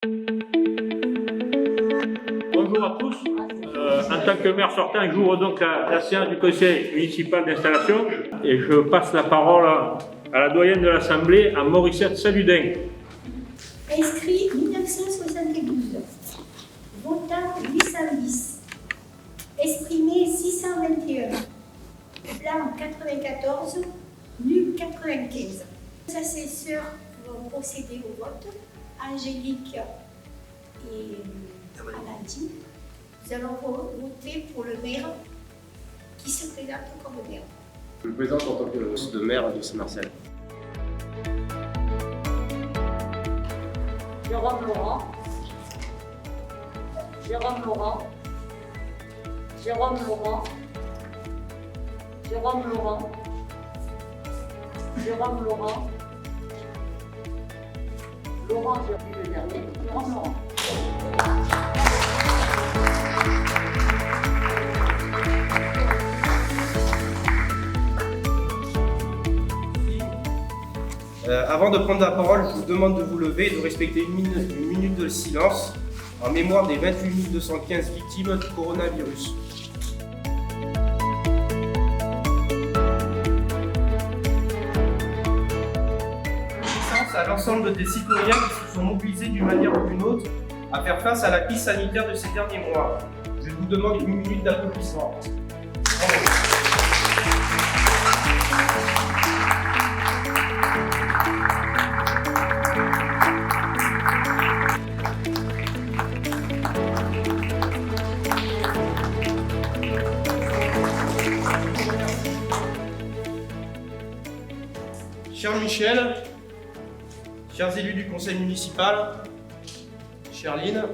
Bonjour à tous. En tant que maire sortant, j'ouvre donc la séance du conseil municipal d'installation et je passe la parole à la doyenne de l'Assemblée, à Morissette Saludin. Inscrit 1972. Votant 810. Exprimé 621. Blanc 94. Nul 95. Les assesseurs vont procéder au vote. Angélique et Amandine. Nous allons voter pour le maire qui se présente comme maire. Je me présente en tant que maire de Saint-Marcel. Jérôme Laurent. Jérôme Laurent. Jérôme Laurent. Jérôme Laurent. Jérôme Laurent. Laurent, j'ai pris le dernier. Jérôme Laurent. Avant de prendre la parole, je vous demande de vous lever et de respecter une minute de silence en mémoire des 28 215 victimes du coronavirus. Reconnaissance à l'ensemble des citoyens qui se sont mobilisés d'une manière ou d'une autre à faire face à la crise sanitaire de ces derniers mois. Je vous demande une minute d'applaudissement. Bravo. Cher Michel, chers élus du conseil municipal, chère Lynn,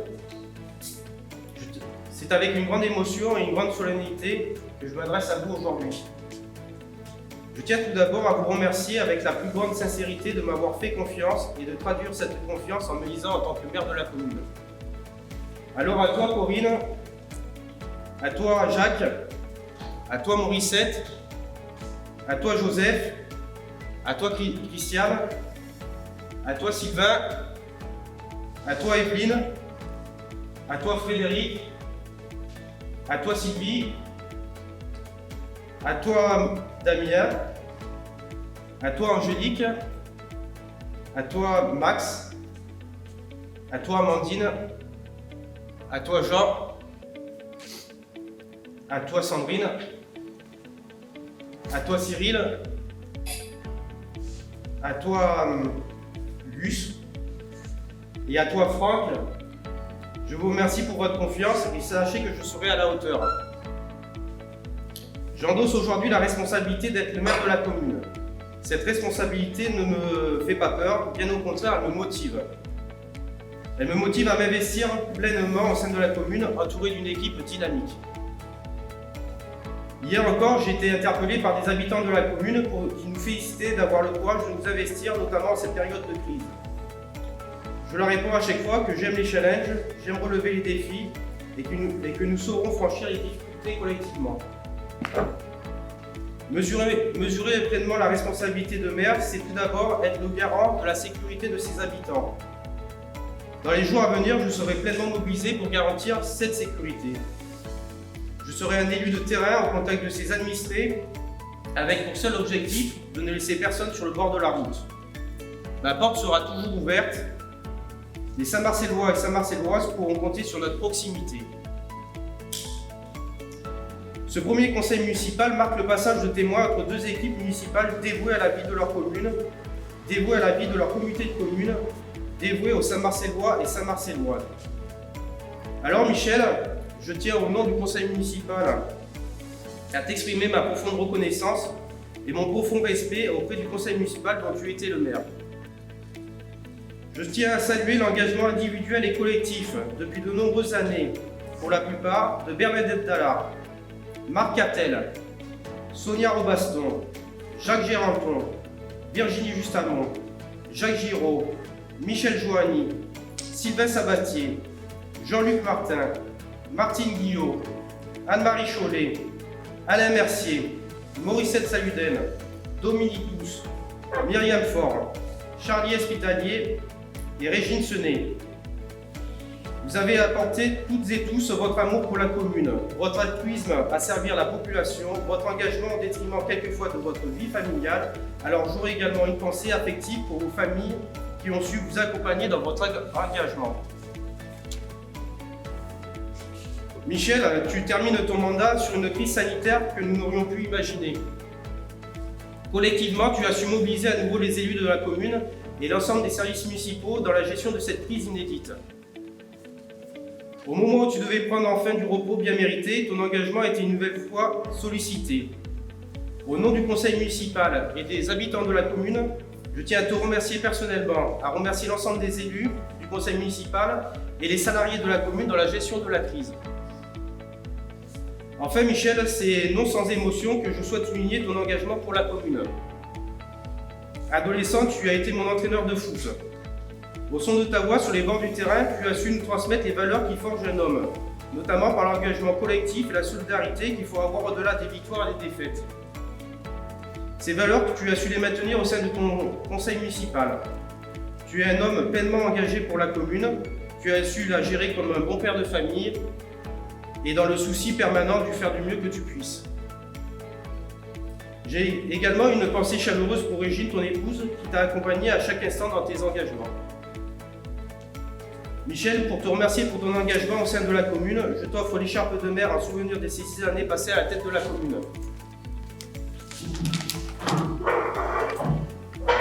c'est avec une grande émotion et une grande solennité que je m'adresse à vous aujourd'hui. Je tiens tout d'abord à vous remercier avec la plus grande sincérité de m'avoir fait confiance et de traduire cette confiance en me lisant en tant que maire de la commune. Alors à toi Corinne, à toi Jacques, à toi Morissette, à toi Joseph, à toi Christiane, à toi Sylvain, à toi Evelyne, à toi Frédéric, à toi Sylvie, à toi Damien, à toi Angélique, à toi Max, à toi Amandine, à toi Jean, à toi Sandrine, à toi Cyril, à toi Luce et à toi Franck, je vous remercie pour votre confiance et sachez que je serai à la hauteur. J'endosse aujourd'hui la responsabilité d'être le maire de la commune. Cette responsabilité ne me fait pas peur, bien au contraire, elle me motive. Elle me motive à m'investir pleinement au sein de la commune, entouré d'une équipe dynamique. Hier encore, j'ai été interpellé par des habitants de la commune qui nous félicitaient d'avoir le courage de nous investir, notamment en cette période de crise. Je leur réponds à chaque fois que j'aime les challenges, j'aime relever les défis et que nous saurons franchir les difficultés collectivement. Mesurer pleinement la responsabilité de maire, c'est tout d'abord être le garant de la sécurité de ses habitants. Dans les jours à venir, je serai pleinement mobilisé pour garantir cette sécurité. Je serai un élu de terrain au contact de ses administrés, avec pour seul objectif de ne laisser personne sur le bord de la route. Ma porte sera toujours ouverte. Les Saint-Marcellois et Saint-Marcelloises pourront compter sur notre proximité. Ce premier conseil municipal marque le passage de témoin entre deux équipes municipales dévouées à la vie de leur commune, dévouées à la vie de leur communauté de communes, dévouées aux Saint-Marcellois et Saint-Marcelloises. Alors Michel, je tiens au nom du conseil municipal à t'exprimer ma profonde reconnaissance et mon profond respect auprès du conseil municipal dont tu étais le maire. Je tiens à saluer l'engagement individuel et collectif depuis de nombreuses années, pour la plupart, de Bernadette Abdallah, Marc Cattel, Sonia Robaston, Jacques Géranton, Virginie Justamont, Jacques Giraud, Michel Joanny, Sylvain Sabatier, Jean-Luc Martin, Martine Guillot, Anne-Marie Chollet, Alain Mercier, Morissette Saludin, Dominique Douce, Myriam Faure, Charlie Espitalier et Régine Senet. Vous avez apporté toutes et tous votre amour pour la commune, votre altruisme à servir la population, votre engagement au détriment quelquefois de votre vie familiale. Alors j'aurai également une pensée affective pour vos familles qui ont su vous accompagner dans votre engagement. Michel, tu termines ton mandat sur une crise sanitaire que nous n'aurions pu imaginer. Collectivement, tu as su mobiliser à nouveau les élus de la commune et l'ensemble des services municipaux dans la gestion de cette crise inédite. Au moment où tu devais prendre enfin du repos bien mérité, ton engagement a été une nouvelle fois sollicité. Au nom du conseil municipal et des habitants de la commune, je tiens à te remercier personnellement, à remercier l'ensemble des élus du conseil municipal et les salariés de la commune dans la gestion de la crise. Enfin Michel, c'est non sans émotion que je souhaite souligner ton engagement pour la commune. Adolescent, tu as été mon entraîneur de foot. Au son de ta voix sur les bancs du terrain, tu as su nous transmettre les valeurs qui forgent un homme, notamment par l'engagement collectif et la solidarité qu'il faut avoir au-delà des victoires et des défaites. Ces valeurs, tu as su les maintenir au sein de ton conseil municipal. Tu es un homme pleinement engagé pour la commune, tu as su la gérer comme un bon père de famille et dans le souci permanent de faire du mieux que tu puisses. J'ai également une pensée chaleureuse pour Régine, ton épouse, qui t'a accompagné à chaque instant dans tes engagements. Michel, pour te remercier pour ton engagement au sein de la commune, je t'offre l'écharpe de maire en souvenir de ces 6 années passées à la tête de la commune.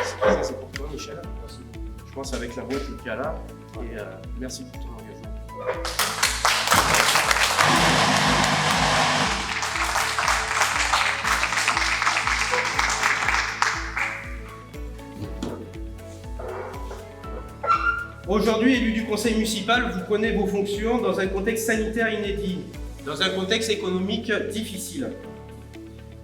Ça, c'est pour toi, Michel. Je pense avec la boîte qu'il y a là. Et merci pour ton engagement. Aujourd'hui, élu du conseil municipal, vous prenez vos fonctions dans un contexte sanitaire inédit, dans un contexte économique difficile.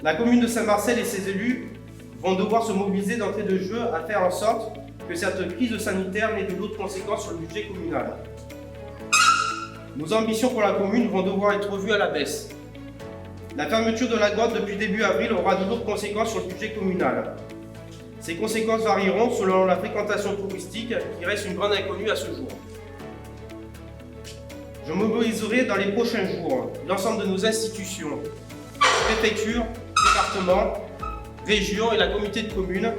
La commune de Saint-Marcel et ses élus vont devoir se mobiliser d'entrée de jeu à faire en sorte que cette crise sanitaire n'ait de l'autre conséquence sur le budget communal. Nos ambitions pour la commune vont devoir être revues à la baisse. La fermeture de la grotte depuis début avril aura de lourdes conséquences sur le budget communal. Ces conséquences varieront selon la fréquentation touristique qui reste une grande inconnue à ce jour. Je mobiliserai dans les prochains jours l'ensemble de nos institutions, préfectures, départements, régions et la communauté de communes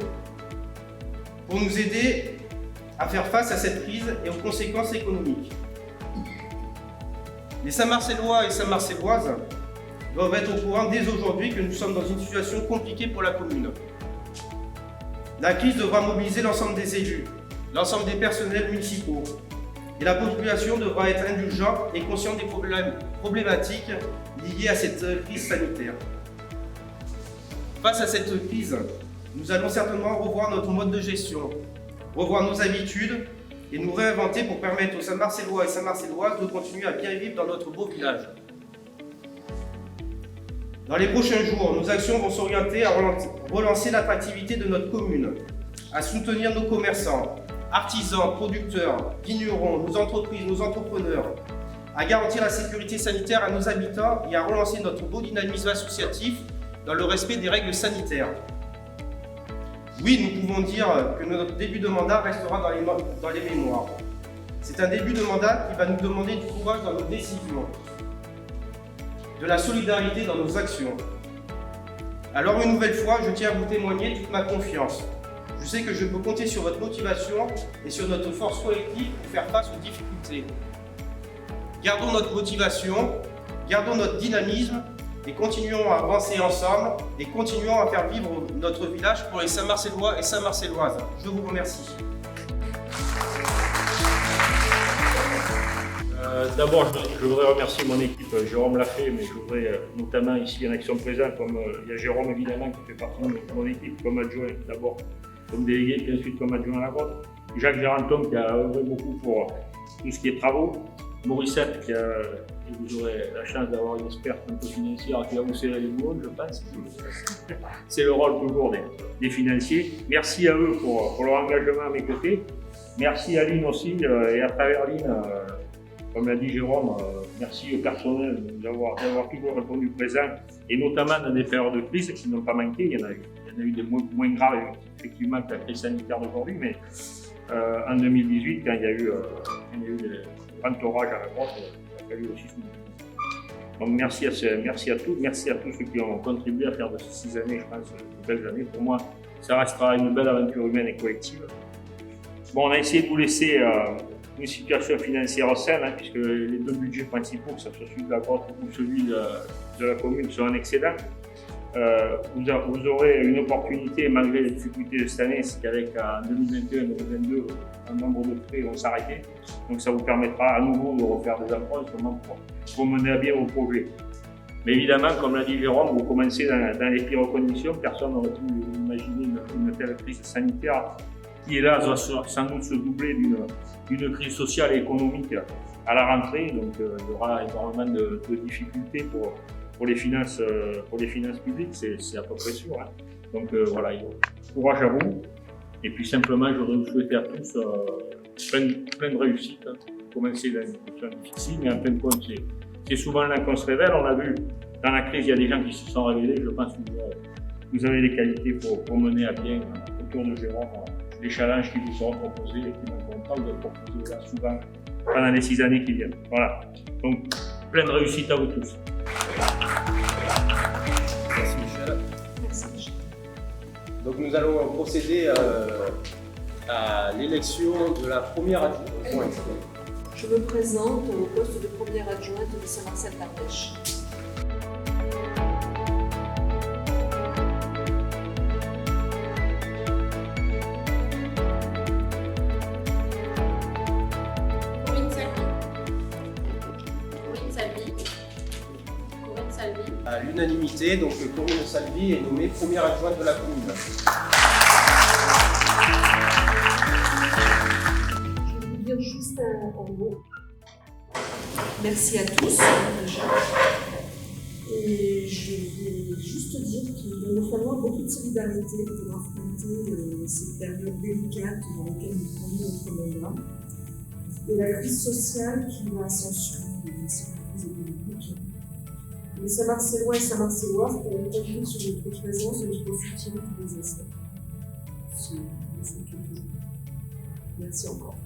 pour nous aider à faire face à cette crise et aux conséquences économiques. Les Saint-Marcellois et Saint-Marcelloises doivent être au courant dès aujourd'hui que nous sommes dans une situation compliquée pour la commune. La crise devra mobiliser l'ensemble des élus, l'ensemble des personnels municipaux, et la population devra être indulgente et consciente des problématiques liées à cette crise sanitaire. Face à cette crise, nous allons certainement revoir notre mode de gestion, revoir nos habitudes et nous réinventer pour permettre aux Saint-Marcellois et Saint-Marcelloises de continuer à bien vivre dans notre beau village. Dans les prochains jours, nos actions vont s'orienter à relancer l'attractivité de notre commune, à soutenir nos commerçants, artisans, producteurs, vignerons, nos entreprises, nos entrepreneurs, à garantir la sécurité sanitaire à nos habitants et à relancer notre beau dynamisme associatif dans le respect des règles sanitaires. Oui, nous pouvons dire que notre début de mandat restera dans les mémoires. C'est un début de mandat qui va nous demander du courage dans nos décisions, de la solidarité dans nos actions. Alors une nouvelle fois, je tiens à vous témoigner toute ma confiance. Je sais que je peux compter sur votre motivation et sur notre force collective pour faire face aux difficultés. Gardons notre motivation, gardons notre dynamisme et continuons à avancer ensemble et continuons à faire vivre notre village pour les Saint-Marcellois et Saint-Marcelloises. Je vous remercie. D'abord, je voudrais remercier mon équipe, Jérôme l'a fait, mais je voudrais notamment ici en action présente, comme il y a Jérôme évidemment qui fait partie de mon équipe comme adjoint d'abord, comme délégué, puis ensuite comme adjoint à la grotte. Jacques Géranton qui a œuvré beaucoup pour tout ce qui est travaux. Morissette qui a, et vous aurez la chance d'avoir une experte un peu financière qui va vous serrer les boulons, je pense. C'est le rôle toujours des financiers. Merci à eux pour leur engagement à mes côtés. Merci à Lynn aussi, et à travers Lynn, comme l'a dit Jérôme, merci au personnel d'avoir toujours répondu présent, et notamment dans des périodes de crise qui n'ont pas manqué. Il y en a eu des moins graves, effectivement, que la crise sanitaire d'aujourd'hui, mais en 2018, quand il y a eu grand orage à la grotte, il a fallu aussi soutenir. Donc merci à tous ceux qui ont contribué à faire de ces 6 années, je pense, de belles années. Pour moi, ça restera une belle aventure humaine et collective. Bon, on a essayé de vous laisser une situation financière saine, hein, puisque les 2 budgets principaux, que ce soit celui de la grotte ou celui de la commune, sont en excédent. Vous aurez une opportunité, malgré les difficultés de cette année, c'est qu'avec en 2021 et 2022, un nombre de frais vont s'arrêter. Donc ça vous permettra à nouveau de refaire des emprunts pour mener à bien vos projets. Mais évidemment, comme l'a dit Jérôme, vous commencez dans les pires conditions. Personne n'aurait pu imaginer une telle crise sanitaire qui, hélas, va sans doute se doubler d'une crise sociale et économique à la rentrée. Donc il y aura énormément de difficultés pour les finances publiques, c'est à peu près sûr. Hein. Donc voilà, courage à vous. Et puis simplement, je voudrais vous souhaiter à tous plein de réussite. Hein. Commencer dans une situation difficile, mais en fin de compte, c'est souvent là qu'on se révèle. On a vu dans la crise, il y a des gens qui se sont révélés. Je pense que vous avez les qualités pour mener à bien autour de Jérôme les challenges qui vous seront proposés et qui m'ont content de proposer là souvent pendant les 6 années qui viennent. Voilà. Donc, plein de réussite à vous tous. Merci Michel. Merci Michel. Donc nous allons procéder à l'élection de la première adjointe. Je me présente au poste de première adjointe de Saint-Marcel-d'Ardèche. Corinne Salvi. À l'unanimité, donc Corinne Salvi est nommée première adjointe de la commune. Je vais vous dire juste un mot. Merci à tous déjà. Et je vais juste dire qu'il va nous falloir beaucoup de solidarité pour affronter cette période délicate dans laquelle nous prenons notre mandat. Et la crise sociale qui va s'en suivre, ainsi que la crise économique. Les Saint-Marcellois et Saint-Marcellois pourront compter sur notre présence et notre soutien tous les instants. Merci encore.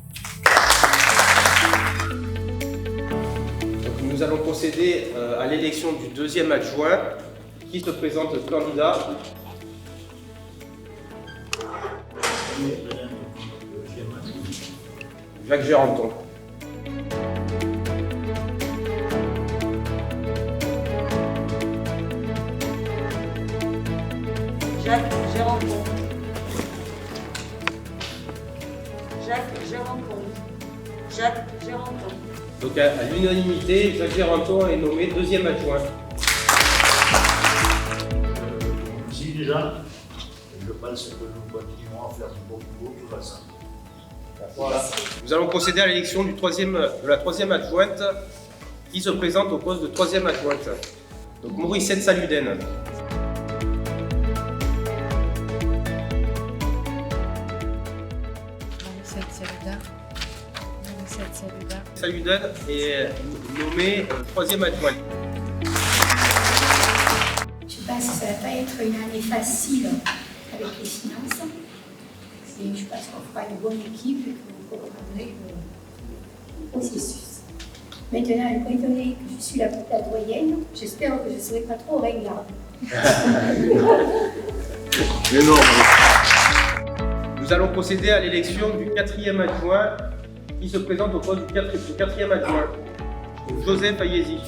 Donc, nous allons procéder à l'élection du deuxième adjoint qui se présente candidat. Jacques Géranton. Jacques Géranton. Jacques Géranton. Jacques Géranton. Donc à l'unanimité, Jacques Géranton est nommé deuxième adjoint. Ici déjà, je pense que nous continuerons à faire du bon boulot tout ça. Voilà. Nous allons procéder à l'élection de la troisième adjointe qui se présente au poste de troisième adjointe. Donc Mauricette Saluden. Saluden est nommée troisième adjointe. Je pense que ça ne va pas être une année facile avec les finances. Et je pense qu'on fera une bonne équipe et que vous comprendrez le processus. Maintenant, étant donné que je suis la doyenne, j'espère que je ne serai pas trop ringarde. Nous allons procéder à l'élection du quatrième adjoint qui se présente au poste du quatrième adjoint, Joseph Ayesi.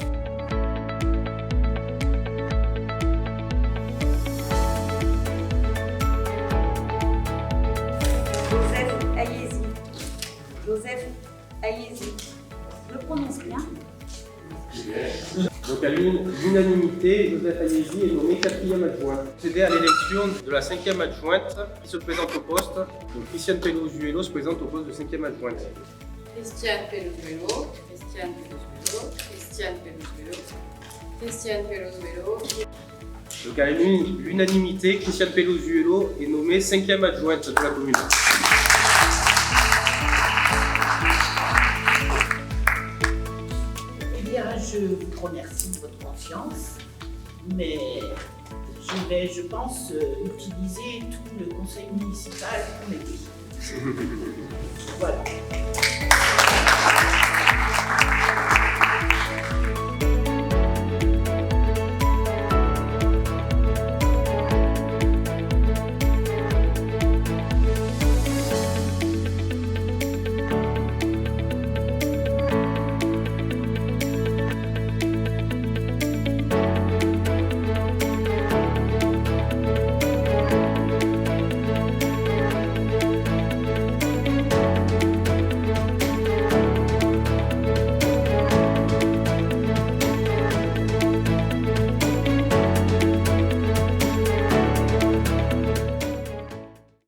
Joseph Ayesi. Joseph Ayesi. Je le prononce bien. Donc à l'unanimité, Joseph Ayesi est nommé quatrième adjoint. Procéder à l'élection de la cinquième adjointe qui se présente au poste. Donc Christiane Pelozuelo se présente au poste de cinquième adjointe. Christiane Pelozuelo, Christiane Pelozuelo, Christiane Pelozuelo, Christiane Pelozuelo. Donc à l'unanimité, Christiane Pelozuelo est nommée cinquième adjointe de la commune. Eh bien, je vous remercie de votre confiance, mais je vais, je pense, utiliser tout le conseil municipal pour m'aider. Voilà.